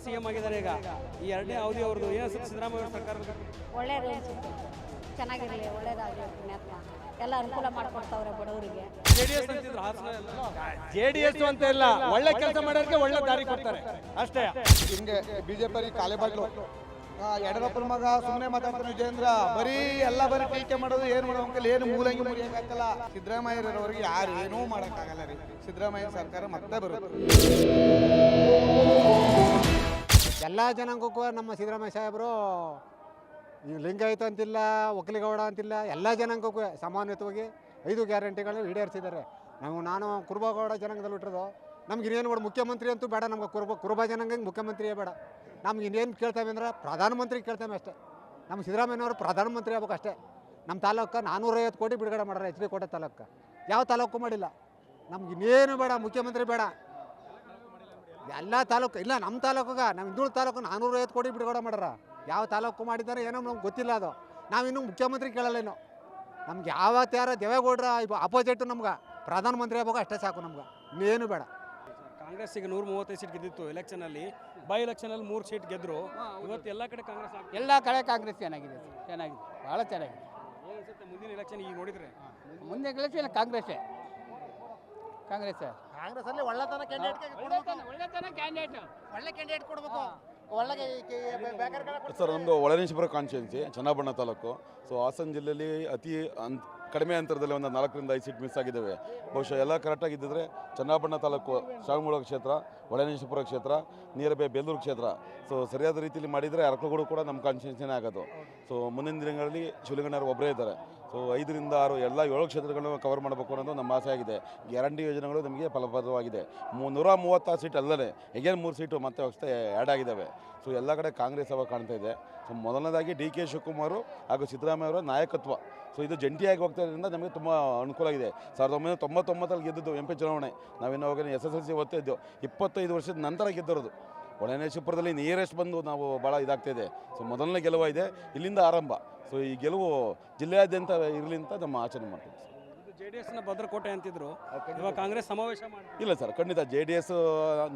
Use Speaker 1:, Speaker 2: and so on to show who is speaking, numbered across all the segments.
Speaker 1: CM ಆಗಿದ್ದಾರೆ ಈಗ. ಈ ಎರಡನೇ ಅವಧಿ ಅವ್ರದ್ದು ಏನು ಸಿದ್ದರಾಮಯ್ಯ ಅವರ ಸರ್ಕಾರದ
Speaker 2: ಒಳ್ಳೇದು ಅನ್ಸುತ್ತೆ, ಚೆನ್ನಾಗಿರಲಿ, ಒಳ್ಳೇದಾಗಲಿ, ಪುಣ್ಯಾತ್ಮ ಎಲ್ಲ ಅನುಕೂಲ ಮಾಡಿಕೊಡ್ತಾವ್ರೆ ಬಡವರಿಗೆ.
Speaker 1: JDS ಅಂತಿದ್ರು ಹಾಸನ ಎಲ್ಲ.
Speaker 3: JDS ಅಂತ ಇಲ್ಲ, ಒಳ್ಳೆ ಕೆಲಸ ಮಾಡೋರಿಗೆ ಒಳ್ಳೆ ದಾರಿ ಕೊಡ್ತಾರೆ ಅಷ್ಟೇ.
Speaker 4: ಹಿಂಗೆ ಬಿಜೆಪಿ ಕಾಲೆ ಬಾಗ್ಲು ಯಡಿಯೂರಪ್ಪನ ಮಗ ಸುಮ್ಮನೆ ಮಾತಾಡ್ತಾನೆ ವಿಜೇಂದ್ರ, ಬರೀ ಟೀಕೆ ಮಾಡೋದು, ಏನು ಮಾಡೋದು ಏನು ಮೂಲಂಗಿ ಮುರಿಯೋಕ್ಕಾಗಲ್ಲ. ಸಿದ್ದರಾಮಯ್ಯರವರಿಗೆ ಯಾರು ಏನೂ ಮಾಡೋಕ್ಕಾಗಲ್ಲ ರೀ. ಸಿದ್ದರಾಮಯ್ಯ ಸರ್ಕಾರ ಮತ್ತೆ ಬರುತ್ತೆ.
Speaker 5: ಎಲ್ಲ ಜನಾಂಗಕ್ಕೂ ನಮ್ಮ ಸಿದ್ದರಾಮಯ್ಯ ಸಾಹೇಬರು ಲಿಂಗಾಯತ ಅಂತಿಲ್ಲ, ಒಕ್ಕಲಿಗೌಡ ಅಂತಿಲ್ಲ, ಎಲ್ಲ ಜನಾಂಗಕ್ಕೂ ಸಮಾನಯುತವಾಗಿ 5 ಗ್ಯಾರಂಟಿಗಳು ಈಡೇರಿಸಿದ್ದಾರೆ. ನಾನು ಕುರುಬಗೌಡ ಜನಾಂಗದಲ್ಲಿ ಹುಟ್ಟಿರೋದು. ನಮ್ಗೆ ಇನ್ನೇನು ಬೇಡ, ಮುಖ್ಯಮಂತ್ರಿ ಅಂತೂ ಬೇಡ ನಮ್ಗೆ. ಕುರುಬ ಜನಾಂಗಂಗೆ ಮುಖ್ಯಮಂತ್ರಿಯೇ ಬೇಡ. ನಮ್ಗೆ ಇನ್ನೇನು ಕೇಳ್ತೇವೆ ಅಂದ್ರೆ ಪ್ರಧಾನಮಂತ್ರಿ ಕೇಳ್ತೇವೆ ಅಷ್ಟೇ. ನಮ್ಮ ಸಿದ್ದರಾಮಯ್ಯನವರು ಪ್ರಧಾನಮಂತ್ರಿ ಆಗ್ಬೇಕು ಅಷ್ಟೇ. ನಮ್ಮ ತಾಲೂಕು 450 ಕೋಟಿ ಬಿಡುಗಡೆ ಮಾಡ್ಯಾರ, HD ಕೋಟೆ ತಾಲೂಕು. ಯಾವ ತಾಲೂಕು ಮಾಡಿಲ್ಲ. ನಮ್ಗೆ ಇನ್ನೇನು ಬೇಡ, ಮುಖ್ಯಮಂತ್ರಿ ಬೇಡ. ಎಲ್ಲ ತಾಲೂಕು ಇಲ್ಲ, ನಮ್ಮ ತಾಲೂಕಿಗೆ, ನಮ್ಮ ಹಿಂದುಳಿದ ತಾಲೂಕು 450 ಕೋಟಿ ಬಿಡುಗಡೆ ಮಾಡ್ಯಾರ. ಯಾವ ತಾಲೂಕು ಮಾಡಿದ್ದಾರೆ ಏನೋ ನಮ್ಗೆ ಗೊತ್ತಿಲ್ಲ. ಅದು ನಾವಿನ್ನೂ ಮುಖ್ಯಮಂತ್ರಿ ಕೇಳಲ್ಲ. ಇನ್ನು ನಮ್ಗೆ ಯಾವತ್ತಾರ ದೇವೇಗೌಡರ ಅಪೋಸಿಟ್ ನಮ್ಗೆ ಪ್ರಧಾನಮಂತ್ರಿ ಆಗ್ಬೇಕು ಅಷ್ಟೇ ಸಾಕು. ನಮ್ಗೆ ಇನ್ನೇನು ಬೇಡ.
Speaker 1: ಕಾಂಗ್ರೆಸ್ಸಿಗೆ 135 ಸೀಟ್ ಗೆದ್ದಿತ್ತು ಎಲೆಕ್ಷನಲ್ಲಿ. ಬೈ ಎಲೆಕ್ಷನಲ್ಲಿ 3 ಸೀಟ್ ಗೆದ್ರು. ಇವತ್ತು ಎಲ್ಲ ಕಡೆ ಕಾಂಗ್ರೆಸ್ ಆಗ್ತದೆ.
Speaker 6: ಎಲ್ಲ ಕಡೆ ಕಾಂಗ್ರೆಸ್ ಚೆನ್ನಾಗಿದೆ, ಚೆನ್ನಾಗಿದೆ, ಭಾಳ ಚೆನ್ನಾಗಿದೆ.
Speaker 1: ಏನು ಅನ್ಸುತ್ತೆ ಮುಂದಿನ ಎಲೆಕ್ಷನ್ ಈಗ ನೋಡಿದ್ರೆ?
Speaker 6: ಮುಂದೆ ಎಲೆಕ್ಷನ್ ಕಾಂಗ್ರೆಸ್ಸೇ, ಕಾಂಗ್ರೆಸ್ಸೇ.
Speaker 5: ಕಾಂಗ್ರೆಸ್ಸಲ್ಲಿ ಒಳ್ಳೆತನ ಕ್ಯಾಂಡಿಡೇಟ್, ಒಳ್ಳೆ ಕ್ಯಾಂಡಿಡೇಟ್ ಕೊಡಬೇಕು.
Speaker 7: ಸರ್, ನಮ್ಮದು ಒಳನೇಶ್ವರ ಕಾನ್ಸ್ಟಿಟ್ಯೂನ್ಸಿ, ಚನ್ನಬಣ್ಣ ತಾಲೂಕು. ಸೊ ಹಾಸನ ಜಿಲ್ಲೆಯಲ್ಲಿ ಕಡಿಮೆ ಅಂತರದಲ್ಲಿ ಒಂದು 4ರಿಂದ 5 ಸೀಟ್ ಮಿಸ್ ಆಗಿದ್ದಾವೆ. ಬಹುಶಃ ಎಲ್ಲ ಕರೆಕ್ಟಾಗಿದ್ದರೆ ಚನ್ನಬಣ್ಣ ತಾಲೂಕು, ಶಾಮೂಳ ಕ್ಷೇತ್ರ, ಒಳನೇಶ್ವರ ಕ್ಷೇತ್ರ, ನಿಯರ್ ಬೈ ಬೇಲೂರು ಕ್ಷೇತ್ರ. ಸೊ ಸರಿಯಾದ ರೀತಿಯಲ್ಲಿ ಮಾಡಿದರೆ ಅರಕಲಗೂಡು ಕೂಡ ನಮ್ಮ ಕಾನ್ಸ್ಟಿಟ್ಯೂನ್ಸಿನೇ ಆಗೋದು. ಸೊ ಮುಂದಿನ ದಿನಗಳಲ್ಲಿ ಶಿವಲಿಂಗಣ್ಣರು ಒಬ್ಬರೇ ಇದ್ದಾರೆ. ಸೊ 5ರಿಂದ 6 ಎಲ್ಲ 7 ಕ್ಷೇತ್ರಗಳನ್ನು ಕವರ್ ಮಾಡಬೇಕು ಅನ್ನೋದು ನಮ್ಮ ಆಸೆ ಆಗಿದೆ. ಗ್ಯಾರಂಟಿ ಯೋಜನೆಗಳು ನಮಗೆ ಫಲಪ್ರದವಾಗಿದೆ. 136 ಸೀಟ್ ಅಲ್ಲದೆ ಎಗೇನ್ 3 ಸೀಟು ಮತ್ತೆ ಹೊಸತೆ ಆ್ಯಡ್ ಆಗಿದ್ದಾವೆ. ಸೊ ಎಲ್ಲ ಕಡೆ ಕಾಂಗ್ರೆಸ್ ಅವಾಗ ಕಾಣ್ತಾ ಇದೆ. ಸೊ ಮೊದಲನೇದಾಗಿ DK ಶಿವಕುಮಾರ್ ಹಾಗೂ ಸಿದ್ದರಾಮಯ್ಯ ಅವರ ನಾಯಕತ್ವ. ಸೊ ಇದು ಜಂಟಿಯಾಗಿ ಹೋಗ್ತಾ ಇರೋದ್ರಿಂದ ನಮಗೆ ತುಂಬ ಅನುಕೂಲ ಆಗಿದೆ. 1999 ಗೆದ್ದಿದ್ದು MP ಚುನಾವಣೆ. ನಾವಿನ್ನು ಅವಾಗ SSLC ಓದ್ತಾ ಇದ್ದೆವು. 25 ವರ್ಷದ ನಂತರ ಗೆದ್ದಿರೋದು. ಒಳನೇಶ್ವರದಲ್ಲಿ ನಿಯರೆಸ್ಟ್ ಬಂದು ನಾವು ಭಾಳ ಇದಾಗ್ತಾಯಿದೆ. ಸೊ ಮೊದಲನೇ ಗೆಲುವು ಇದೆ, ಇಲ್ಲಿಂದ ಆರಂಭ. ಸೊ ಈ ಗೆಲುವು ಜಿಲ್ಲೆಯಾದ್ಯಂತ ಇರಲಿ ಅಂತ ನಮ್ಮ ಆಚರಣೆ ಮಾಡ್ತೀವಿ.
Speaker 1: JDSನ ಭದ್ರಕೋಟೆ ಅಂತಿದ್ರು, ಇವಾಗ ಕಾಂಗ್ರೆಸ್ ಸಮಾವೇಶ ಮಾಡಿ.
Speaker 7: ಇಲ್ಲ ಸರ್, ಖಂಡಿತ JDS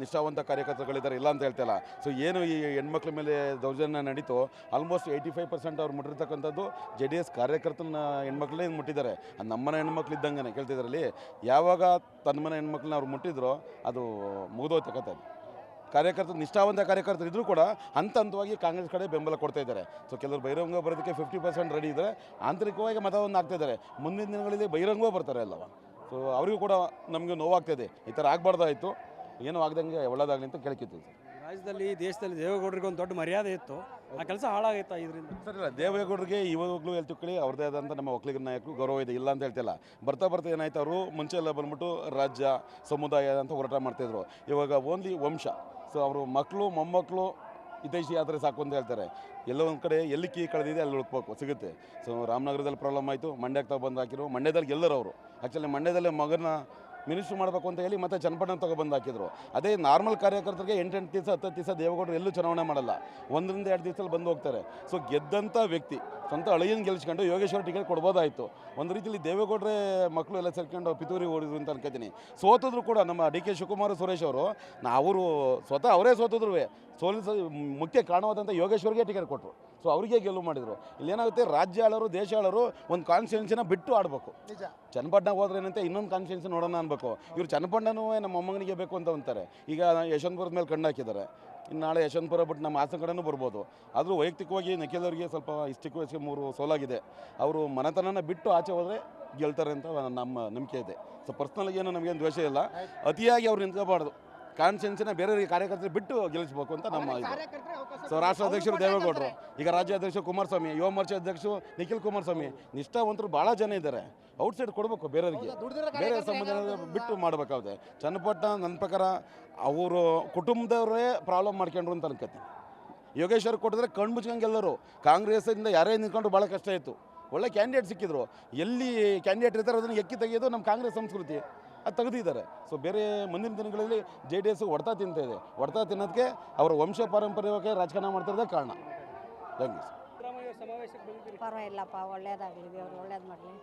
Speaker 7: ನಿಷ್ಠಾವಂತ ಕಾರ್ಯಕರ್ತರುಗಳಿದ್ದಾರೆ, ಇಲ್ಲ ಅಂತ ಹೇಳ್ತಿಲ್ಲ. ಸೊ ಏನು ಈ ಹೆಣ್ಮಕ್ಳ ಮೇಲೆ ದೌರ್ಜನ್ಯ ನಡೀತು, ಆಲ್ಮೋಸ್ಟ್ 85% ಅವ್ರು ಮುಟ್ಟಿರ್ತಕ್ಕಂಥದ್ದು JDS ಕಾರ್ಯಕರ್ತನ ಹೆಣ್ಮಕ್ಳೇ ಮುಟ್ಟಿದ್ದಾರೆ. ಅದು ನಮ್ಮನೆ ಹೆಣ್ಮಕ್ಳು ಇದ್ದಂಗೆ ಕೇಳ್ತಿದ್ರಲ್ಲಿ. ಯಾವಾಗ ತನ್ನ ಮನೆ ಹೆಣ್ಮಕ್ಳನ್ನ ಅವ್ರು ಮುಟ್ಟಿದ್ರು ಅದು ಮುಗಿದೋಗ್ತಕ್ಕಂಥ ಕಾರ್ಯಕರ್ತರು, ನಿಷ್ಠಾವಂತ ಕಾರ್ಯಕರ್ತರು ಇದ್ದರೂ ಕೂಡ ಹಂತವಾಗಿ ಕಾಂಗ್ರೆಸ್ ಕಡೆ ಬೆಂಬಲ ಕೊಡ್ತಾ ಇದ್ದಾರೆ. ಸೊ ಕೆಲವರು ಬಹಿರಂಗ ಬರೋದಕ್ಕೆ 50% ರೆಡಿ ಇದ್ದಾರೆ, ಆಂತರಿಕವಾಗಿ ಮತವನ್ನು ಹಾಕ್ತಿದ್ದಾರೆ. ಮುಂದಿನ ದಿನಗಳಲ್ಲಿ ಬಹಿರಂಗವೂ ಬರ್ತಾರೆ ಎಲ್ಲವ. ಸೊ ಅವರಿಗೂ ಕೂಡ ನಮಗೆ ನೋವಾಗ್ತಾಯಿದೆ, ಈ ಥರ ಆಗಬಾರ್ದಾಯಿತು, ಏನೂ ಆಗ್ದಂಗೆ ಒಳ್ಳೆಯದಾಗಲಿ ಅಂತ ಕೇಳ್ಕಿತ್ತು.
Speaker 1: ರಾಜ್ಯದಲ್ಲಿ, ದೇಶದಲ್ಲಿ ದೇವೇಗೌಡರಿಗೆ ಒಂದು ದೊಡ್ಡ ಮರ್ಯಾದೆ ಇತ್ತು, ಆ ಕೆಲಸ ಹಾಳಾಗೈತಾ ಇದರಿಂದ?
Speaker 7: ಸರ್ ಇಲ್ಲ, ದೇವೇಗೌಡರಿಗೆ ಇವಾಗಲೂ ಹೇಳ್ತಿಕೊಳ್ಳಿ ಅವ್ರದ್ದೇ ಆದಂಥ ನಮ್ಮ ಒಕ್ಕಲಿಗರ ನಾಯಕರು ಗೌರವ ಇದೆ, ಇಲ್ಲ ಅಂತ ಹೇಳ್ತಿಲ್ಲ. ಬರ್ತಾ ಏನಾಯ್ತು, ಅವರು ಮುಂಚೆ ಎಲ್ಲ ಬಂದ್ಬಿಟ್ಟು ರಾಜ್ಯ ಸಮುದಾಯ ಅಂತ ಹೋರಾಟ ಮಾಡ್ತಾಯಿದ್ರು. ಇವಾಗ ಓನ್ಲಿ ವಂಶ. ಸೊ ಅವರು ಮಕ್ಕಳು ಮೊಮ್ಮಕ್ಕಳು ಹಿತೈಷಿ ಆದರೆ ಸಾಕು ಅಂತ ಹೇಳ್ತಾರೆ. ಎಲ್ಲೋ ಒಂದು ಕಡೆ ಎಲ್ಲಿ ಕೀ ಕಳೆದಿದೆ ಅಲ್ಲಿ ಹುಡುಕ್ಬೇಕು, ಸಿಗುತ್ತೆ. ಸೊ ರಾಮನಗರದಲ್ಲಿ ಪ್ರಾಬ್ಲಮ್ ಆಯಿತು, ಮಂಡ್ಯಕ್ಕೆ ತಗೊಬಂದು ಹಾಕಿರು. ಮಂಡ್ಯದಲ್ಲಿ ಗೆಲ್ಲರು ಅವರು. ಆ್ಯಕ್ಚುಲಿ ಮಂಡ್ಯದಲ್ಲೇ ಮಗನ ಮಿನಿಸ್ಟ್ರು ಮಾಡಬೇಕು ಅಂತ ಹೇಳಿ ಮತ್ತೆ ಚನ್ನಪಟ್ಟಣ ತಗೊಬಂದು ಹಾಕಿದ್ರು. ಅದೇ ನಾರ್ಮಲ್ ಕಾರ್ಯಕರ್ತರಿಗೆ 8 ದಿವಸ 10 ದಿವಸ ದೇವೇಗೌಡರು ಎಲ್ಲೂ ಚುನಾವಣೆ ಮಾಡಲ್ಲ, 1ರಿಂದ 2 ದಿವಸದಲ್ಲಿ ಬಂದು ಹೋಗ್ತಾರೆ. ಸೊ ಗೆದ್ದಂಥ ವ್ಯಕ್ತಿ ಸ್ವಂತ ಅಳಿಯನ ಗೆಲ್ಸ್ಕೊಂಡು ಯೋಗೇಶ್ವರ ಟಿಕೆಟ್ ಕೊಡ್ಬೋದಾಯಿತು. ಒಂದು ರೀತಿಯಲ್ಲಿ ದೇವೇಗೌಡರೇ ಮಕ್ಕಳು ಎಲ್ಲ ಸೇರ್ಕೊಂಡು ಪಿತೂರಿ ಓಡಿದ್ರು ಅಂತ ಅನ್ಕೋತೀನಿ. ಸೋತಿದ್ರು ಕೂಡ ನಮ್ಮ DK ಶಿವಕುಮಾರ್ ಸುರೇಶ್ ಅವರು, ಅವರು ಸ್ವತಃ ಅವರೇ ಸೋತಿದ್ರು. ಸೋಲಿಸ ಮುಖ್ಯ ಕಾರಣವಾದಂಥ ಯೋಗೇಶ್ವರಿಗೆ ಟಿಕೆಟ್ ಕೊಟ್ಟರು. ಸೊ ಅವರಿಗೆ ಗೆಲುವು ಮಾಡಿದರು. ಇಲ್ಲೇನಾಗುತ್ತೆ, ರಾಜ್ಯ ಆಳೋರು, ದೇಶ ಆಳೋರು ಒಂದು ಕಾನ್ಸ್ಟಿಟ್ಯೂನ್ಸಿನ ಬಿಟ್ಟು ಆಡಬೇಕು. ಚನ್ನಪಟ್ಟಣ ಹೋದ್ರೆ ಏನಂತೆ ಇನ್ನೊಂದು ಕಾನ್ಸ್ಟಿಟ್ಯೂನ್ಸಿ ನೋಡೋಣ ಅನ್ಬೇಕು. ಇವರು ಚನ್ನಪಟ್ಟಣನೂ ನಮ್ಮ ಮೊಮ್ಮಗನಿಗೆ ಬೇಕು ಅಂತ ಅಂತಾರೆ. ಈಗ ಯಶವಂತಪುರದ ಮೇಲೆ ಕಣ್ಣು ಹಾಕಿದ್ದಾರೆ. ಇನ್ನು ನಾಳೆ ಯಶವಂತಪುರ ಬಿಟ್ಟು ನಮ್ಮ ಹಾಸನ ಕಡೆನೂ ಬರ್ಬೋದು. ಆದರೂ ವೈಯಕ್ತಿಕವಾಗಿ ನಿಖಿಲ್ ಅವರಿಗೆ ಸ್ವಲ್ಪ ಇಷ್ಟಕ್ಕೂ 3 ಸೋಲಾಗಿದೆ. ಅವರು ಮನೆತನನ ಬಿಟ್ಟು ಆಚೆ ಹೋದರೆ ಗೆಲ್ತಾರೆ ಅಂತ ನಮ್ಮ ನಂಬಿಕೆ ಇದೆ. ಸೊ ಪರ್ಸ್ನಲಾಗಿ ಏನು ನಮಗೇನು ದ್ವೇಷ ಇಲ್ಲ, ಅತಿಯಾಗಿ ಅವ್ರು ನಿಂತ್ಕೋಬಾರ್ದು. ಕಾನ್ಸ್ಟಿಟ್ಯೂನ್ಸಿನ ಬೇರೆ ಕಾರ್ಯಕರ್ತರು ಬಿಟ್ಟು ಗೆಲ್ಲಿಸಬೇಕು ಅಂತ ನಮ್ಮ ಇದು. ಸೊ ರಾಷ್ಟ್ರ ಅಧ್ಯಕ್ಷರು ದೇವೇಗೌಡರು, ಈಗ ರಾಜ್ಯಾಧ್ಯಕ್ಷರು ಕುಮಾರಸ್ವಾಮಿ, ಯುವ ಮೋರ್ಚಾ ಅಧ್ಯಕ್ಷರು ನಿಖಿಲ್ ಕುಮಾರಸ್ವಾಮಿ, ನಿಷ್ಠಾವಂತರು ಭಾಳ ಜನ ಇದ್ದಾರೆ. ಔಟ್ಸೈಡ್ ಕೊಡಬೇಕು, ಬೇರೆಯವರಿಗೆ ಬೇರೆ ಸಮುದಾಯ ಬಿಟ್ಟು ಮಾಡಬೇಕಾಗುತ್ತೆ. ಚನ್ನಪಟ್ಟಣ ನನ್ನ ಪ್ರಕಾರ ಅವರು ಕುಟುಂಬದವರೇ ಪ್ರಾಬ್ಲಮ್ ಮಾಡ್ಕೊಂಡ್ರು ಅಂತ ಅನ್ಕೋತೀನಿ. ಯೋಗೇಶ್ವರ್ ಕೊಟ್ಟಿದ್ರೆ ಕಣ್ಣು ಮುಚ್ಕೊಂಡು ಗೆಲ್ಲರು. ಕಾಂಗ್ರೆಸ್ಸಿಂದ ಯಾರೇ ನಿಂತ್ಕೊಂಡು ಭಾಳ ಕಷ್ಟ ಇತ್ತು. ಒಳ್ಳೆ ಕ್ಯಾಂಡಿಡೇಟ್ ಸಿಕ್ಕಿದ್ರು. ಎಲ್ಲಿ ಕ್ಯಾಂಡಿಡೇಟ್ ಇರ್ತಾರೆ ಅದನ್ನು ಎಕ್ಕಿ ತೆಗೆಯೋದು ನಮ್ಮ ಕಾಂಗ್ರೆಸ್ ಸಂಸ್ಕೃತಿ, ಅದು ತೆಗೆದಿದ್ದಾರೆ. ಸೊ ಬೇರೆ ಮುಂದಿನ ದಿನಗಳಲ್ಲಿ JDS ಹೊಡ್ತಾ ತಿಂತಾ ಇದೆ. ಹೊಡ್ತಾ ತಿನ್ನೋದಕ್ಕೆ ಅವರ ವಂಶ ಪಾರಂಪರ್ಯವಾಗಿ ರಾಜಕಾರಣ ಮಾಡ್ತಿರೋದೇ ಕಾರಣ.
Speaker 2: ಪರವಾಗಿಲ್ಲಪ್ಪ, ಒಳ್ಳೇದಾಗಲಿ, ದೇವ್ರು ಒಳ್ಳೇದು ಮಾಡಲಿ.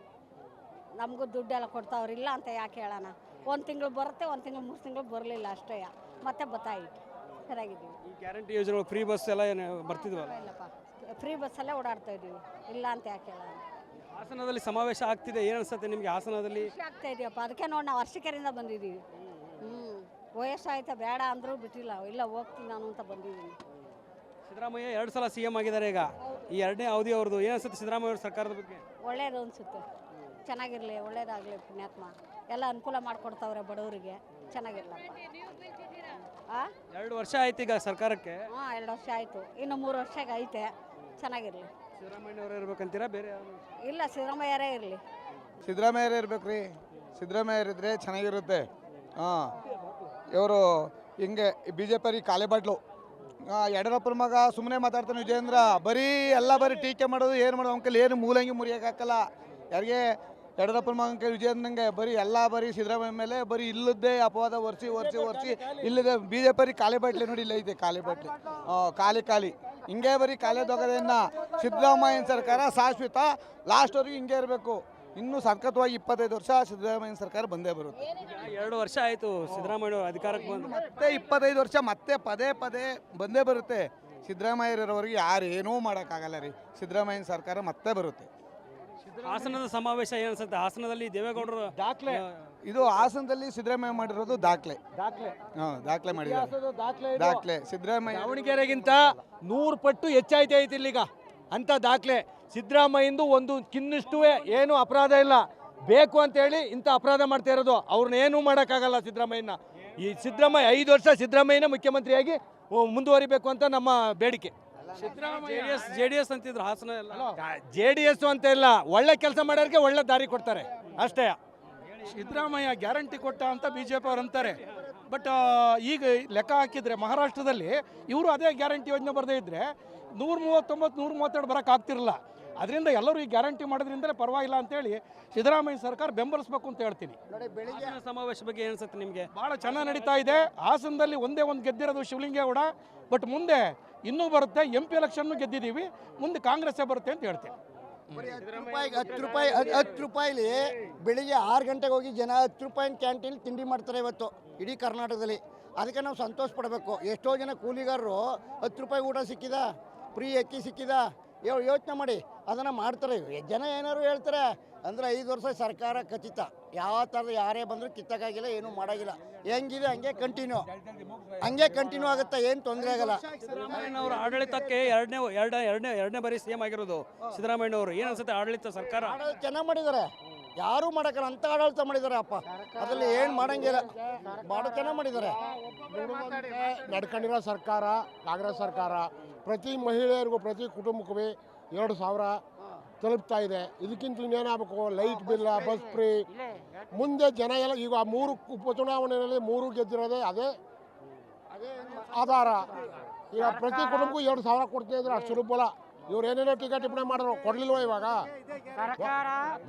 Speaker 2: ನಮಗೂ ದುಡ್ಡೆಲ್ಲ ಕೊಡ್ತಾವ್ರಿಲ್ಲ ಅಂತ ಯಾಕೆ ಹೇಳೋಣ. 1 ತಿಂಗಳು ಬರುತ್ತೆ, 1 ತಿಂಗಳು 3 ತಿಂಗಳು ಬರಲಿಲ್ಲ ಅಷ್ಟೇ, ಮತ್ತೆ ಬತ್ತಾಯಿತು. ಚೆನ್ನಾಗಿದ್ದೀವಿ.
Speaker 1: ಈ ಗ್ಯಾರಂಟಿ ಯೋಜನೆ ಫ್ರೀ ಬಸ್ ಎಲ್ಲ ಏನು ಬರ್ತಿದ್ವಲ್ಲ,
Speaker 2: ಇಲ್ಲಪ್ಪ, ಫ್ರೀ ಬಸ್ಸಲ್ಲೇ ಓಡಾಡ್ತಾ ಇದ್ದೀವಿ. ಇಲ್ಲ ಅಂತ ಯಾಕೆ ಹೇಳೋಣ.
Speaker 1: ಹಾಸನದಲ್ಲಿ ಸಮಾವೇಶ ಆಗ್ತಿದೆ, ಏನು ಅನ್ಸುತ್ತೆ ನಿಮಗೆ ಹಾಸನದಲ್ಲಿ?
Speaker 2: ಖುಷಿ ಆಗ್ತಾ ಇದೆಯಪ್ಪ. ಅದಕ್ಕೆ ನೋಡಿ ನಾವು ಅರ್ಶಿಕೆರೆಯಿಂದ ಬಂದಿದ್ದೀವಿ. ವಯಸ್ಸಾಯ್ತಾ ಬೇಡ ಅಂದರೂ ಬಿಟ್ಟಿಲ್ಲ, ಇಲ್ಲ ಹೋಗ್ತೀನಿ ನಾನು ಅಂತ ಬಂದಿದ್ದೀನಿ.
Speaker 1: ಸಿದ್ದರಾಮಯ್ಯ 2 ಸಲ CM ಆಗಿದ್ದಾರೆ. ಈಗ ಈ 2ನೇ ಅವಧಿ ಅವ್ರದ್ದು ಏನು ಅನ್ಸುತ್ತೆ ಸಿದ್ದರಾಮಯ್ಯ ಅವ್ರ ಸರ್ಕಾರದ ಬಗ್ಗೆ?
Speaker 2: ಒಳ್ಳೇದು ಅನಿಸುತ್ತೆ. ಚೆನ್ನಾಗಿರಲಿ, ಒಳ್ಳೇದಾಗಲಿ, ಪುಣ್ಯಾತ್ಮ. ಎಲ್ಲ ಅನುಕೂಲ ಮಾಡಿಕೊಡ್ತಾವ್ರೆ ಬಡವರಿಗೆ. ಚೆನ್ನಾಗಿರ್ಲಪ್ಪ.
Speaker 1: 2 ವರ್ಷ ಆಯ್ತು ಈಗ ಸರ್ಕಾರಕ್ಕೆ.
Speaker 2: 2 ವರ್ಷ ಆಯಿತು, ಇನ್ನು 3 ವರ್ಷಕ್ಕೆ ಐತೆ. ಚೆನ್ನಾಗಿರಲಿ.
Speaker 1: ಸಿದ್ದರಾಮಯ್ಯ ಅವರೇ ಇರ್ಬೇಕಂತೀರಾ ಬೇರೆ ಯಾರು?
Speaker 2: ಇಲ್ಲ, ಸಿದ್ದರಾಮಯ್ಯರೇ ಇರಲಿ.
Speaker 4: ಸಿದ್ದರಾಮಯ್ಯರೇ ಇರ್ಬೇಕು ರೀ. ಸಿದ್ದರಾಮಯ್ಯರಿದ್ರೆ ಚೆನ್ನಾಗಿರುತ್ತೆ. ಇವರು ಹಿಂಗೆ BJP ಕಾಲೆ ಬಾಟ್ಲು. ಯಡಿಯೂರಪ್ಪನ ಮಗ ಸುಮ್ಮನೆ ಮಾತಾಡ್ತಾನೆ ವಿಜಯೇಂದ್ರ. ಬರೀ ಟೀಕೆ ಮಾಡೋದು, ಏನು ಮಾಡೋದು ಅಂಕಲ್, ಏನು ಮೂಲಂಗಿ ಮುರಿಯೋಕ್ಕಾಗಲ್ಲ ಯಾರಿಗೆ. ಯಡಿಯೂರಪ್ಪನ ಮಗಂಗೆ ವಿಜಯೇಂದ್ರಂಗೆ ಬರೀ ಸಿದ್ದರಾಮಯ್ಯ ಮೇಲೆ ಬರೀ ಇಲ್ಲದ್ದೇ ಅಪವಾದ ಒರೆಸಿ ಇಲ್ಲದೆ BJP ಕಾಲೆ ಬಾಟ್ಲಿ ನೋಡಿ, ಇಲ್ಲ ಐತೆ ಕಾಲೆ ಬಾಟ್ಲಿ. ಖಾಲಿ ಹಿಂಗೆ ಬರೀ ಕಾಲೆ ದೊಗದೆಯನ್ನ. ಸಿದ್ದರಾಮಯ್ಯನ ಸರ್ಕಾರ ಶಾಶ್ವತ, ಲಾಸ್ಟ್ವರೆಗೂ ಹಿಂಗೆ ಇರಬೇಕು. ಇನ್ನೂ ಸಖತ್ವಾಗಿ 25 ವರ್ಷ ಸಿದ್ದರಾಮಯ್ಯನ ಸರ್ಕಾರ ಬಂದೇ ಬರುತ್ತೆ.
Speaker 1: 2 ವರ್ಷ ಆಯಿತು ಸಿದ್ದರಾಮಯ್ಯ ಅಧಿಕಾರಕ್ಕೆ ಬಂದು,
Speaker 4: ಮತ್ತೆ 25 ವರ್ಷ ಮತ್ತೆ ಪದೇ ಬಂದೇ ಬರುತ್ತೆ. ಸಿದ್ದರಾಮಯ್ಯರವರಿಗೆ ಯಾರು ಏನೂ ಮಾಡೋಕ್ಕಾಗಲ್ಲ ರೀ. ಸಿದ್ದರಾಮಯ್ಯನ ಸರ್ಕಾರ ಮತ್ತೆ ಬರುತ್ತೆ.
Speaker 1: ಹಾಸನದ ಸಮಾವೇಶ ಏನು ಅನ್ಸುತ್ತೆ? ಹಾಸನದಲ್ಲಿ ದೇವೇಗೌಡರು
Speaker 3: ದಾಖಲೆ
Speaker 4: ಇದು ಹಾಸನದಲ್ಲಿ ಸಿದ್ದರಾಮಯ್ಯ ಮಾಡಿರೋದು ದಾಖಲೆ ಮಾಡಿದ್ದಾರೆ. ದಾಖಲೆ ಸಿದ್ದರಾಮಯ್ಯ
Speaker 3: ದಾವಣಗೆರೆಗಿಂತ 100 ಪಟ್ಟು ಹೆಚ್ಚಾಯ್ತೈತಿ ಇಲ್ಲಿಗ ಅಂತ ದಾಖಲೆ. ಸಿದ್ದರಾಮಯ್ಯಂದು ಒಂದು ಕಿನ್ನಿಷ್ಟು ಏನು ಅಪರಾಧ ಇಲ್ಲ. ಬೇಕು ಅಂತೇಳಿ ಇಂಥ ಅಪರಾಧ ಮಾಡ್ತಾ ಇರೋದು. ಅವ್ರನ್ನ ಏನೂ ಮಾಡೋಕ್ಕಾಗಲ್ಲ ಸಿದ್ದರಾಮಯ್ಯನ. ಈ ಸಿದ್ದರಾಮಯ್ಯ 5 ವರ್ಷ ಸಿದ್ದರಾಮಯ್ಯನ ಮುಖ್ಯಮಂತ್ರಿಯಾಗಿ ಮುಂದುವರಿಬೇಕು ಅಂತ ನಮ್ಮ ಬೇಡಿಕೆ.
Speaker 1: ಜೆಡಿಎಸ್ ಅಂತಿದ್ರು ಹಾಸನ ಎಲ್ಲ.
Speaker 3: JDS ಅಂತ ಇಲ್ಲ, ಒಳ್ಳೆ ಕೆಲಸ ಮಾಡೋರಿಗೆ ಒಳ್ಳೆ ದಾರಿ ಕೊಡ್ತಾರೆ ಅಷ್ಟೇ.
Speaker 8: ಸಿದ್ದರಾಮಯ್ಯ ಗ್ಯಾರಂಟಿ ಕೊಟ್ಟ ಅಂತ BJP ಅವ್ರು ಅಂತಾರೆ. ಬಟ್ ಈಗ ಲೆಕ್ಕ ಹಾಕಿದರೆ ಮಹಾರಾಷ್ಟ್ರದಲ್ಲಿ ಇವರು ಅದೇ ಗ್ಯಾರಂಟಿ ಯೋಜನೆ ಬರದೇ ಇದ್ದರೆ 139 132 ಬರೋಕ್ಕಾಗ್ತಿರಲ್ಲ. ಅದರಿಂದ ಎಲ್ಲರೂ ಈ ಗ್ಯಾರಂಟಿ ಮಾಡೋದ್ರಿಂದಲೇ ಪರವಾಗಿಲ್ಲ ಅಂತೇಳಿ ಸಿದ್ದರಾಮಯ್ಯ ಸರ್ಕಾರ ಬೆಂಬಲಿಸಬೇಕು ಅಂತ ಹೇಳ್ತೀನಿ.
Speaker 1: ಹಾಸನ ಸಮಾವೇಶ ಬಗ್ಗೆ ಏನು ಅನ್ಸುತ್ತೆ ನಿಮಗೆ?
Speaker 8: ಭಾಳ ಚೆನ್ನಾಗಿ ನಡೀತಾ ಇದೆ. ಹಾಸನದಲ್ಲಿ ಒಂದೇ ಒಂದು ಗೆದ್ದಿರೋದು ಶಿವಲಿಂಗೇಗೌಡ. ಬಟ್ ಮುಂದೆ ಇನ್ನೂ ಬರುತ್ತೆ. MP ಎಲೆಕ್ಷನ್ನು ಗೆದ್ದಿದ್ದೀವಿ, ಮುಂದೆ ಕಾಂಗ್ರೆಸ್ಸೇ ಬರುತ್ತೆ ಅಂತ ಹೇಳ್ತೀನಿ.
Speaker 9: 10 ರೂಪಾಯಿಲಿ ಬೆಳಿಗ್ಗೆ 6 ಗಂಟೆಗೆ ಹೋಗಿ ಜನ 10 ರೂಪಾಯಿನ ಕ್ಯಾಂಟೀನ್ ತಿಂಡಿ ಮಾಡ್ತಾರೆ ಇವತ್ತು ಇಡೀ ಕರ್ನಾಟಕದಲ್ಲಿ. ಅದಕ್ಕೆ ನಾವು ಸಂತೋಷ ಪಡಬೇಕು. ಎಷ್ಟೋ ಜನ ಕೂಲಿಗಾರರು 10 ರೂಪಾಯಿ ಊಟ ಸಿಕ್ಕಿದ, ಫ್ರೀ ಅಕ್ಕಿ ಸಿಕ್ಕಿದ, ಯೋಚನೆ ಮಾಡಿ ಅದನ್ನು ಮಾಡ್ತಾರೆ. ಜನ ಏನಾದ್ರು ಹೇಳ್ತಾರೆ ಅಂದರೆ 5 ವರ್ಷ ಸರ್ಕಾರ ಖಚಿತ. ಯಾವ ಥರದ ಯಾರೇ ಬಂದರೂ ಕಿತ್ತಕ್ಕಾಗಿಲ್ಲ, ಏನೂ ಮಾಡೋಂಗಿಲ್ಲ. ಹೆಂಗಿದೆ ಹಂಗೆ ಕಂಟಿನ್ಯೂ ಆಗುತ್ತೆ, ಏನು ತೊಂದರೆ ಆಗಲ್ಲ.
Speaker 1: ಸಿದ್ದರಾಮಯ್ಯನವರ ಆಡಳಿತಕ್ಕೆ ಎರಡನೇ ಬಾರಿ CM ಆಗಿರೋದು ಸಿದ್ದರಾಮಯ್ಯನವರು. ಏನು ಅನ್ಸುತ್ತೆ ಆಡಳಿತ ಸರ್ಕಾರ?
Speaker 9: ಚೆನ್ನಾಗಿ ಮಾಡಿದ್ದಾರೆ, ಯಾರೂ ಮಾಡೋಕ್ಕಲ್ಲ ಅಂತ ಆಡಳಿತ ಮಾಡಿದ್ದಾರೆ ಅಪ್ಪ. ಅದರಲ್ಲಿ ಏನು ಮಾಡೋಂಗಿಲ್ಲ, ಭಾಳ ಚೆನ್ನಾಗಿ ಮಾಡಿದ್ದಾರೆ.
Speaker 5: ನಡ್ಕೊಂಡಿರೋ ಸರ್ಕಾರ ಕಾಂಗ್ರೆಸ್ ಸರ್ಕಾರ ಪ್ರತಿ ಮಹಿಳೆಯರಿಗೂ ಪ್ರತಿ ಕುಟುಂಬಕ್ಕೂ 2,000 ತಲುಪ್ತಾ ಇದೆ. ಇದಕ್ಕಿಂತ ಇನ್ನೇನಾಗಬೇಕು? Light bill, bus free. ಮುಂದೆ ಜನ ಎಲ್ಲ ಈಗ 3 ಉಪಚುನಾವಣೆಯಲ್ಲಿ 3 ಗೆದ್ದಿರೋದೇ ಅದೇ ಆಧಾರ. ಈಗ ಪ್ರತಿ ಕುಟುಂಬಕ್ಕೂ 2,000 ಕೊಡ್ತೀನಿ ಅಂದ್ರೆ ಅಷ್ಟು ಸುಲಭಲ್ಲ. ಇವ್ರು ಏನೇನೋ ಟೀಕಾ ಟಿಪ್ಪಣಿ ಮಾಡಿದ್ರು, ಕೊಡ್ಲಿಲ್ವ ಇವಾಗ?
Speaker 10: ಸರ್ಕಾರ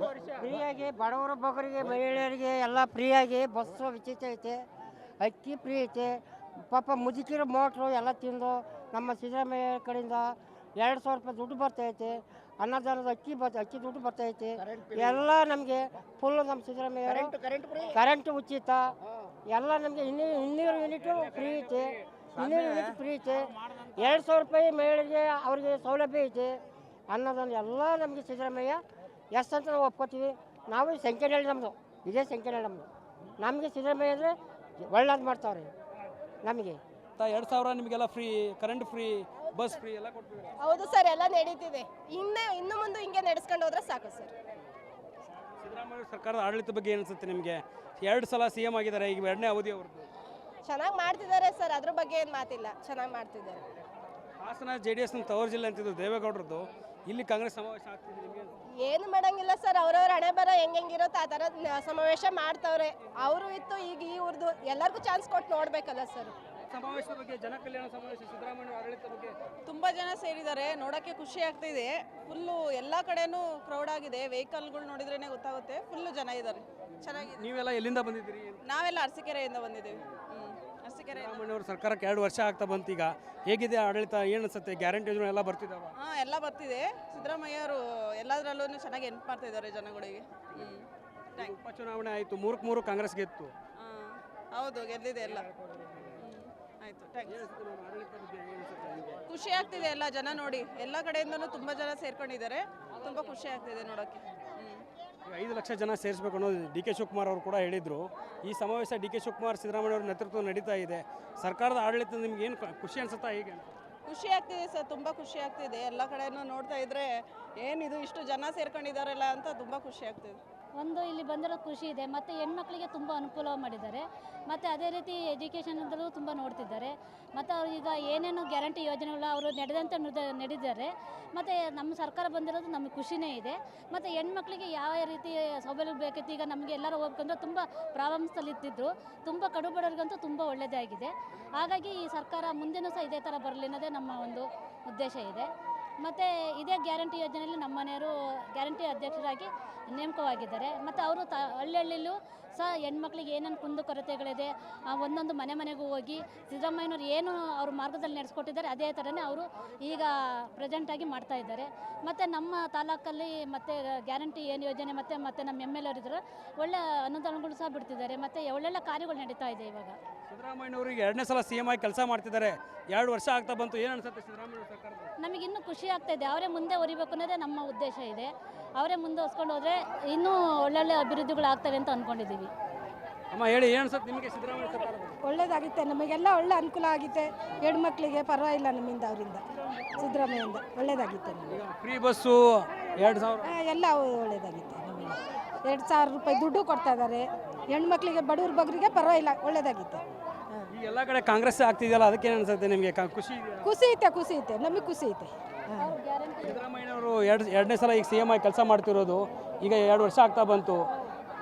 Speaker 10: ಫ್ರೀಯಾಗಿ ಬಡವರು ಬಗ್ಗರಿಗೆ ಮಹಿಳೆಯರಿಗೆ ಎಲ್ಲ ಫ್ರೀಯಾಗಿ ಬಸ್ಸು ಉಚಿತ ಐತೆ, ಅಕ್ಕಿ ಫ್ರೀ ಐತೆ. ಪಾಪ ಮುದುಕಿರೋ ಮೋಟ್ರು ಎಲ್ಲ ತಿಂದು ನಮ್ಮ ಸಿದ್ದರಾಮಯ್ಯ ಕಡೆಯಿಂದ 2,000 ರೂಪಾಯಿ ದುಡ್ಡು ಬರ್ತೈತೆ. ಅನ್ನದಾನದ ಅಕ್ಕಿ ದುಡ್ಡು ಬರ್ತೈತೆ. ಎಲ್ಲ ನಮಗೆ ಫುಲ್ ನಮ್ಮ ಸಿದ್ದರಾಮಯ್ಯ ಕರೆಂಟ್ ಉಚಿತ ಎಲ್ಲ ನಮಗೆ 200 ಯೂನಿಟು ಫ್ರೀ ಐತೆ. 200 ಯೂನಿಟ್ ಫ್ರೀ ಐತೆ. 2,000 ರೂಪಾಯಿ ಮಹಿಳೆಗೆ ಅವ್ರಿಗೆ ಸೌಲಭ್ಯ ಐತೆ. ಅನ್ನದಾನ ಎಲ್ಲ ನಮಗೆ ಸಿದ್ದರಾಮಯ್ಯ ಎಷ್ಟು ಅಂತ ನಾವು ಒಪ್ಕೋತೀವಿ. ನಾವು ಸಂಖ್ಯೆಯಲ್ಲಿ ನಮ್ಮದು ಇದೇ ಸಂಖ್ಯೆಯಲ್ಲಿ ನಮಗೆ ಸಿದ್ದರಾಮಯ್ಯ ಅಂದರೆ ಒಳ್ಳೇದು ಮಾಡ್ತಾವ್ರಿ ನಮಗೆ.
Speaker 1: 2,000 ನಿಮಗೆಲ್ಲ free, current free, bus free ಎಲ್ಲ ಕೊಡ್ತೀವಿ.
Speaker 11: ಹೌದು ಸರ್, ಎಲ್ಲ ನಡೀತಿದೆ. ಇನ್ನು ಮುಂದೆ ಹಿಂಗೆ ನಡೆಸ್ಕೊಂಡು ಹೋದ್ರೆ ಸಾಕು ಸರ್.
Speaker 1: ಸಿದ್ದರಾಮಯ್ಯ ಸರ್ಕಾರದ ಆಡಳಿತ ಬಗ್ಗೆ ಏನು ಅನ್ಸುತ್ತೆ ನಿಮಗೆ? 2 ಸಲ CM ಆಗಿದ್ದಾರೆ, ಈಗ 2ನೇ ಅವಧಿ ಅವ್ರದ್ದು.
Speaker 11: ಚೆನ್ನಾಗಿ ಮಾಡ್ತಿದ್ದಾರೆ ಸರ್, ಅದ್ರ ಬಗ್ಗೆ ಏನು ಮಾತಿಲ್ಲ, ಚೆನ್ನಾಗಿ ಮಾಡ್ತಿದ್ದಾರೆ.
Speaker 1: ಹಾಸನ JDS ತವರು ಜಿಲ್ಲೆ ಅಂತಿದ್ದು ದೇವೇಗೌಡರದ್ದು, ಇಲ್ಲಿ ಕಾಂಗ್ರೆಸ್ ಸಮಾವೇಶ ಆಗ್ತಿದೆ. ನಿಮಗೆ
Speaker 11: ಏನು ಮಾಡಂಗಿಲ್ಲ ಸರ್, ಅವ್ರವ್ರ ಹಣೆ ಬರ ಹೆಂಗಿರುತ್ತೋ ಆ ಥರ ಸಮಾವೇಶ ಮಾಡ್ತವ್ರೆ. ಅವರು ಇತ್ತು, ಈಗ ಇವ್ರದ್ದು ಎಲ್ಲರಿಗೂ ಚಾನ್ಸ್ ಕೊಟ್ಟು ನೋಡ್ಬೇಕಲ್ಲ ಸರ್.
Speaker 1: ಸಮಾವೇಶದ ಬಗ್ಗೆ, ಜನಕಲ್ಯಾಣ ಸಮಾವೇಶ, ಸಿದ್ದರಾಮಯ್ಯ ಆಡಳಿತ ಬಗ್ಗೆ
Speaker 12: ತುಂಬ ಜನ ಸೇರಿದ್ದಾರೆ, ನೋಡೋಕ್ಕೆ ಖುಷಿ ಆಗ್ತಿದೆ. ಫುಲ್ಲು ಎಲ್ಲ ಕಡೆನೂ ಕ್ರೌಡ್ ಆಗಿದೆ. ವೆಹಿಕಲ್ಗಳು ನೋಡಿದ್ರೇ ಗೊತ್ತಾಗುತ್ತೆ, ಫುಲ್ಲು ಜನ ಇದ್ದಾರೆ, ಚೆನ್ನಾಗಿದೆ.
Speaker 1: ನೀವೆಲ್ಲ ಎಲ್ಲಿಂದ ಬಂದಿದ್ದೀರಿ?
Speaker 12: ನಾವೆಲ್ಲ ಅರಸೀಕೆರೆಯಿಂದ ಬಂದಿದ್ದೀವಿ. ಅರಸೀಕೆರೆ.
Speaker 1: ಸಿದ್ದರಾಮಯ್ಯವ್ರ ಸರ್ಕಾರಕ್ಕೆ 2 ವರ್ಷ ಆಗ್ತಾ ಬಂತು. ಈಗ ಹೇಗಿದೆ ಆಡಳಿತ? ಏನು ಅನ್ಸುತ್ತೆ? ಗ್ಯಾರಂಟಿ ಯೋಜನೆ ಎಲ್ಲ ಬರ್ತಿದ್ದಾವೆ?
Speaker 12: ಹಾಂ, ಎಲ್ಲ ಬರ್ತಿದೆ. ಸಿದ್ದರಾಮಯ್ಯವರು ಎಲ್ಲದರಲ್ಲೂ ಚೆನ್ನಾಗಿ ಹೆಲ್ಪ್ ಮಾಡ್ತಾ ಇದ್ದಾರೆ ಜನಗಳಿಗೆ.
Speaker 1: ಉಪಚುನಾವಣೆ ಆಯಿತು, 3 ಕಾಂಗ್ರೆಸ್ ಗೆತ್ತು.
Speaker 12: ಹಾಂ ಹೌದು, ಗೆದ್ದಿದೆ ಎಲ್ಲ. ಆಯಿತು ಖುಷಿ ಆಗ್ತಿದೆ ಎಲ್ಲ ಜನ ನೋಡಿ, ಎಲ್ಲ ಕಡೆಯಿಂದನೂ ತುಂಬ ಜನ ಸೇರ್ಕೊಂಡಿದ್ದಾರೆ, ತುಂಬ ಖುಷಿ ಆಗ್ತಿದೆ ನೋಡೋಕ್ಕೆ.
Speaker 1: 5 ಲಕ್ಷ ಜನ ಸೇರಿಸಬೇಕು ಅನ್ನೋದು ಡಿ ಕೆ ಶಿವಕುಮಾರ್ ಅವರು ಕೂಡ ಹೇಳಿದರು. ಈ ಸಮಾವೇಶ ಡಿ ಕೆ ಶಿವಕುಮಾರ್ ಸಿದ್ದರಾಮಯ್ಯ ಅವರ ನೇತೃತ್ವ ನಡೀತಾ ಇದೆ. ಸರ್ಕಾರದ ಆಡಳಿತ ನಿಮ್ಗೆ ಏನು ಖುಷಿ ಅನ್ಸುತ್ತಾ? ಹೀಗೆ
Speaker 12: ಖುಷಿ ಆಗ್ತಿದೆ ಸರ್, ತುಂಬ ಖುಷಿ ಆಗ್ತಿದೆ. ಎಲ್ಲ ಕಡೆನೂ ನೋಡ್ತಾ ಇದ್ರೆ ಏನಿದು ಇಷ್ಟು ಜನ ಸೇರ್ಕೊಂಡಿದ್ದಾರಲ್ಲ ಅಂತ ತುಂಬ ಖುಷಿ ಆಗ್ತಿದೆ.
Speaker 13: ಒಂದು ಇಲ್ಲಿ ಬಂದಿರೋ ಖುಷಿ ಇದೆ, ಮತ್ತು ಹೆಣ್ಮಕ್ಳಿಗೆ ತುಂಬ ಅನುಕೂಲ ಮಾಡಿದ್ದಾರೆ, ಮತ್ತು ಅದೇ ರೀತಿ ಎಜುಕೇಷನಲ್ಲೂ ತುಂಬ ನೋಡ್ತಿದ್ದಾರೆ, ಮತ್ತು ಅವ್ರು ಈಗ ಏನೇನು ಗ್ಯಾರಂಟಿ ಯೋಜನೆಗಳು ಅವರು ನಡೆದಂತೆ ನಡೆದಿದ್ದಾರೆ, ಮತ್ತು ನಮ್ಮ ಸರ್ಕಾರ ಬಂದಿರೋದು ನಮಗೆ ಖುಷಿನೇ ಇದೆ. ಮತ್ತು ಹೆಣ್ಮಕ್ಳಿಗೆ ಯಾವ ರೀತಿ ಸೌಲಭ್ಯ ಬೇಕಿತ್ತು, ಈಗ ನಮಗೆ ಎಲ್ಲರೂ ಹೋಗ್ಬೇಕಂದ್ರೆ ತುಂಬ ಪ್ರಾಬ್ಲಮ್ಸಲ್ಲಿ ಇರ್ತಿದ್ರು, ತುಂಬ ಕಡುಬಡವರಿಗಂತೂ ತುಂಬ ಒಳ್ಳೆಯದೇ ಆಗಿದೆ. ಹಾಗಾಗಿ ಈ ಸರ್ಕಾರ ಮುಂದೆನೂ ಸಹ ಇದೇ ಥರ ಬರಲಿ ಅನ್ನೋದೇ ನಮ್ಮ ಒಂದು ಉದ್ದೇಶ ಇದೆ. ಮತ್ತು ಇದೇ ಗ್ಯಾರಂಟಿ ಯೋಜನೆಯಲ್ಲಿ ನಮ್ಮ ಮನೆಯವರು ಗ್ಯಾರಂಟಿ ಅಧ್ಯಕ್ಷರಾಗಿ ನೇಮಕವಾಗಿದ್ದಾರೆ. ಮತ್ತು ಅವರು ಹಳ್ಳಿಯಲ್ಲೂ ಸಹ ಹೆಣ್ಮಕ್ಳಿಗೆ ಏನೇನು ಕುಂದುಕೊರತೆಗಳಿದೆ ಒಂದೊಂದು ಮನೆಗೂ ಹೋಗಿ ಸಿದ್ದರಾಮಯ್ಯನವ್ರು ಏನು ಅವ್ರ ಮಾರ್ಗದಲ್ಲಿ ನಡೆಸ್ಕೊಟ್ಟಿದ್ದಾರೆ ಅದೇ ಥರನೇ ಅವರು ಈಗ ಪ್ರೆಸೆಂಟಾಗಿ ಮಾಡ್ತಾ ಇದ್ದಾರೆ. ಮತ್ತು ನಮ್ಮ ತಾಲೂಕಲ್ಲಿ ಮತ್ತು ಗ್ಯಾರಂಟಿ ಏನು ಯೋಜನೆ ಮತ್ತು ನಮ್ಮ ಎಮ್ ಎಲ್ ಎ ಅವರಿದ್ದಾರೆ, ಒಳ್ಳೆ ಅನುದಾನಗಳು ಸಹ ಬಿಡ್ತಿದ್ದಾರೆ, ಮತ್ತು ಒಳ್ಳೊಳ್ಳೆ ಕಾರ್ಯಗಳು ನಡೀತಾ ಇದೆ. ಇವಾಗ
Speaker 1: ಸಿದ್ದರಾಮಯ್ಯನವರಿಗೆ 2ನೇ ಸಲ CM ಆಗಿ ಕೆಲಸ ಮಾಡ್ತಿದ್ದಾರೆ, 2 ವರ್ಷ ಆಗ್ತಾ ಬಂತು. ಏನು ಅನ್ಸುತ್ತೆ ಸಿದ್ದರಾಮಯ್ಯ ಸರ್ಕಾರ?
Speaker 13: ನಮಗಿನ್ನೂ ಖುಷಿ ಆಗ್ತಾ ಇದೆ. ಅವರೇ ಮುಂದೆ ಹೊರಿಬೇಕು ಅನ್ನೋದೇ ನಮ್ಮ ಉದ್ದೇಶ ಇದೆ. ಅವರೇ ಮುಂದೆ ಹೊಸ್ಕೊಂಡು ಹೋದರೆ ಇನ್ನೂ ಒಳ್ಳೊಳ್ಳೆ ಅಭಿವೃದ್ಧಿಗಳು ಆಗ್ತವೆ ಅಂತ ಅಂದ್ಕೊಂಡಿದ್ದೀವಿ.
Speaker 1: ಅಮ್ಮ ಹೇಳಿ, ಏನು ಅನ್ಸುತ್ತೆ ನಿಮಗೆ ಸಿದ್ದರಾಮಯ್ಯ ಸರ್ಕಾರ?
Speaker 14: ಒಳ್ಳೇದಾಗುತ್ತೆ, ನಮಗೆಲ್ಲ ಒಳ್ಳೆ ಅನುಕೂಲ ಆಗಿದೆ. ಹೆಣ್ಮಕ್ಳಿಗೆ ಪರವಾಗಿಲ್ಲ, ನಮ್ಮಿಂದ ಅವರಿಂದ ಸಿದ್ದರಾಮಯ್ಯಿಂದ ಒಳ್ಳೇದಾಗಿತ್ತು.
Speaker 1: ಫ್ರೀ ಬಸ್ಸು 2000
Speaker 14: ಎಲ್ಲ ಒಳ್ಳೇದಾಗಿತ್ತು. ನಮಗೆ 2000 ರೂಪಾಯಿ ದುಡ್ಡು ಕೊಡ್ತಾ ಇದ್ದಾರೆ. ಹೆಣ್ಮಕ್ಳಿಗೆ ಬಡವ್ರ ಬಗ್ಗರಿಗೆ ಪರವಾಗಿಲ್ಲ, ಒಳ್ಳೇದಾಗಿತ್ತು.
Speaker 1: ಈ ಎಲ್ಲ ಕಡೆ ಕಾಂಗ್ರೆಸ್ ಆಗ್ತಿದೆಯಲ್ಲ, ಅದಕ್ಕೆ ಏನು ಅನ್ಸುತ್ತೆ ನಿಮಗೆ? ಖುಷಿ
Speaker 14: ಖುಷಿ ಐತೆ, ನಮಗೆ ಖುಷಿ ಐತೆ.
Speaker 1: ಸಿದ್ದರಾಮಯ್ಯನವರು 2ನೇ ಸಲ ಈಗ CM ಆಗಿ ಕೆಲಸ ಮಾಡ್ತಿರೋದು, ಈಗ 2 ವರ್ಷ ಆಗ್ತಾ ಬಂತು.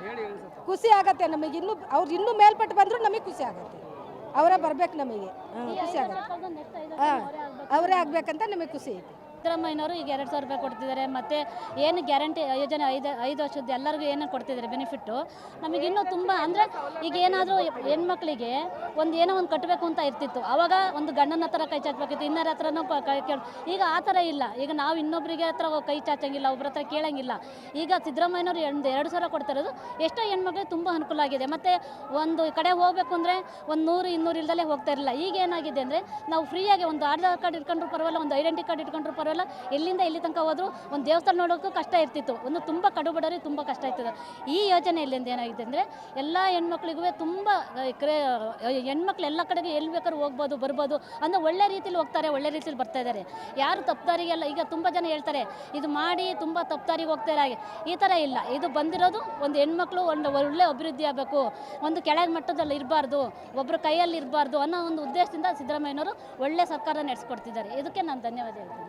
Speaker 1: ಹೇಳಿ
Speaker 14: ಖುಷಿ ಆಗತ್ತೆ ನಮಗೆ. ಅವ್ರು ಇನ್ನೂ ಮೇಲ್ಪಟ್ಟು ಬಂದರೂ ನಮಗೆ ಖುಷಿ ಆಗುತ್ತೆ. ಅವರೇ ಬರ್ಬೇಕು ನಮಗೆ, ಖುಷಿ ಆಗುತ್ತೆ. ಅವರೇ ಆಗ್ಬೇಕಂತ ನಮಗೆ ಖುಷಿ ಐತೆ.
Speaker 13: ಸಿದ್ದರಾಮಯ್ಯನವರು ಈಗ 2000 ರೂಪಾಯಿ ಕೊಡ್ತಿದ್ದಾರೆ, ಮತ್ತು ಏನು ಗ್ಯಾರಂಟಿ ಯೋಜನೆ 5 ವರ್ಷದ್ದು ಎಲ್ಲರಿಗೂ ಏನು ಕೊಡ್ತಿದ್ದಾರೆ ಬೆನಿಫಿಟ್ಟು. ನಮಗಿನ್ನೂ ತುಂಬ ಅಂದರೆ ಈಗ ಏನಾದರೂ ಹೆಣ್ಮಕ್ಳಿಗೆ ಏನೋ ಒಂದು ಕಟ್ಟಬೇಕು ಅಂತ ಇರ್ತಿತ್ತು. ಆವಾಗ ಒಂದು ಗಂಡನ ಹತ್ರ ಕೈ ಚಾಚಬೇಕಿತ್ತು, ಇನ್ನರ ಹತ್ರನೂ ಈಗ ಆ ಥರ ಇಲ್ಲ. ಈಗ ನಾವು ಇನ್ನೊಬ್ಬರಿಗೆ ಹತ್ರ ಕೈ ಚಾಚಂಗಿಲ್ಲ, ಒಬ್ಬರ ಹತ್ರ ಕೇಳಂಗಿಲ್ಲ. ಈಗ ಸಿದ್ದರಾಮಯ್ಯನವರು 2,000 ಕೊಡ್ತಿರೋದು ಎಷ್ಟೋ ಹೆಣ್ಮಕ್ಳಿಗೆ ತುಂಬ ಅನುಕೂಲ ಆಗಿದೆ. ಮತ್ತು ಒಂದು ಕಡೆ ಹೋಗಬೇಕು ಅಂದರೆ 100-200 ಇಲ್ದಲೇ ಹೋಗ್ತಾ ಇರಲಿಲ್ಲ. ಈಗ ಏನಾಗಿದೆ ಅಂದರೆ ನಾವು ಫ್ರೀಯಾಗಿ ಒಂದು ಆಧಾರ್ ಕಾರ್ಡ್ ಇಟ್ಕೊಂಡ್ರು ಪರವಾಗಿಲ್ಲ, ಒಂದು ಐಡೆಂಟಿ ಕಾರ್ಡ್ ಇಟ್ಕೊಂಡ್ರು ಪರವಾಗಿಲ್ಲ, ಎಲ್ಲಿಂದ ಎಲ್ಲಿ ತನಕ ಹೋದ್ರು ಒಂದು ದೇವಸ್ಥಾನ ನೋಡೋಕ್ಕೂ ಕಷ್ಟ ಇರ್ತಿತ್ತು. ಒಂದು ತುಂಬ ಕಡುಬಡವರಿಗೆ ತುಂಬ ಕಷ್ಟ ಇರ್ತದೆ. ಈ ಯೋಜನೆಯಲ್ಲಿಂದ ಏನಾಗಿದೆ ಅಂದರೆ ಎಲ್ಲ ಹೆಣ್ಮಕ್ಳಿಗೂ ತುಂಬ ಹೆಣ್ಮಕ್ಳು ಎಲ್ಲ ಕಡೆಗೆ ಎಲ್ಲಿ ಬೇಕಾದ್ರೂ ಹೋಗ್ಬೋದು ಬರ್ಬೋದು ಅಂದರೆ ಒಳ್ಳೆ ರೀತಿಲಿ ಹೋಗ್ತಾರೆ, ಒಳ್ಳೆ ರೀತಿಲಿ ಬರ್ತಾ ಇದ್ದಾರೆ. ಯಾರು ತಪ್ಪುದಾರಿಗೆಲ್ಲ ಈಗ ತುಂಬ ಜನ ಹೇಳ್ತಾರೆ ಇದು ಮಾಡಿ ತುಂಬ ತಪ್ಪುದಾರಿಗೆ ಹೋಗ್ತಾರೆ. ಈ ಥರ ಇಲ್ಲ. ಇದು ಬಂದಿರೋದು ಒಂದು ಹೆಣ್ಮಕ್ಳು ಒಂದು ಒಳ್ಳೆ ಅಭಿವೃದ್ಧಿ ಆಗಬೇಕು, ಒಂದು ಕೆಳಗೆ ಮಟ್ಟದಲ್ಲಿ ಇರಬಾರ್ದು, ಒಬ್ಬರ ಕೈಯಲ್ಲಿ ಇರಬಾರ್ದು ಅನ್ನೋ ಒಂದು ಉದ್ದೇಶದಿಂದ ಸಿದ್ದರಾಮಯ್ಯನವರು ಒಳ್ಳೆ ಸರ್ಕಾರ ನಡೆಸ್ಕೊಡ್ತಿದ್ದಾರೆ. ಇದಕ್ಕೆ ನಾನು ಧನ್ಯವಾದ ಹೇಳ್ತೀನಿ.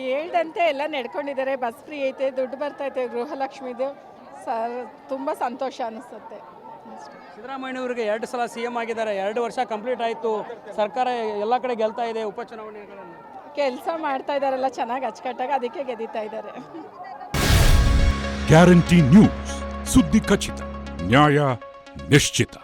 Speaker 12: ಹೇಳ್ದಂತೆ ಎಲ್ಲ ನಡ್ಕೊಂಡಿದ್ದಾರೆ. ಬಸ್ ಫ್ರೀ ಐತೆ, ದುಡ್ಡು ಬರ್ತೈತೆ, ಗೃಹಲಕ್ಷ್ಮಿದು ತುಂಬ ಸಂತೋಷ ಅನಿಸುತ್ತೆ.
Speaker 1: ಸಿದ್ದರಾಮಯ್ಯನವರಿಗೆ 2 ಸಲ CM ಆಗಿದ್ದಾರೆ, 2 ವರ್ಷ ಕಂಪ್ಲೀಟ್ ಆಯಿತು. ಸರ್ಕಾರ ಎಲ್ಲ ಕಡೆ ಗೆಲ್ತಾ ಇದೆ ಉಪಚುನಾವಣೆಗಳನ್ನು.
Speaker 12: ಕೆಲಸ ಮಾಡ್ತಾ ಇದ್ದಾರಲ್ಲ ಚೆನ್ನಾಗಿ ಅಚ್ಚುಕಟ್ಟಾಗಿ, ಅದಕ್ಕೆ ಗೆದ್ದಿತಾ ಇದ್ದಾರೆ.
Speaker 15: ಗ್ಯಾರಂಟಿ ನ್ಯೂಸ್, ಸುದ್ದಿ ಖಚಿತ, ನ್ಯಾಯ ನಿಶ್ಚಿತ.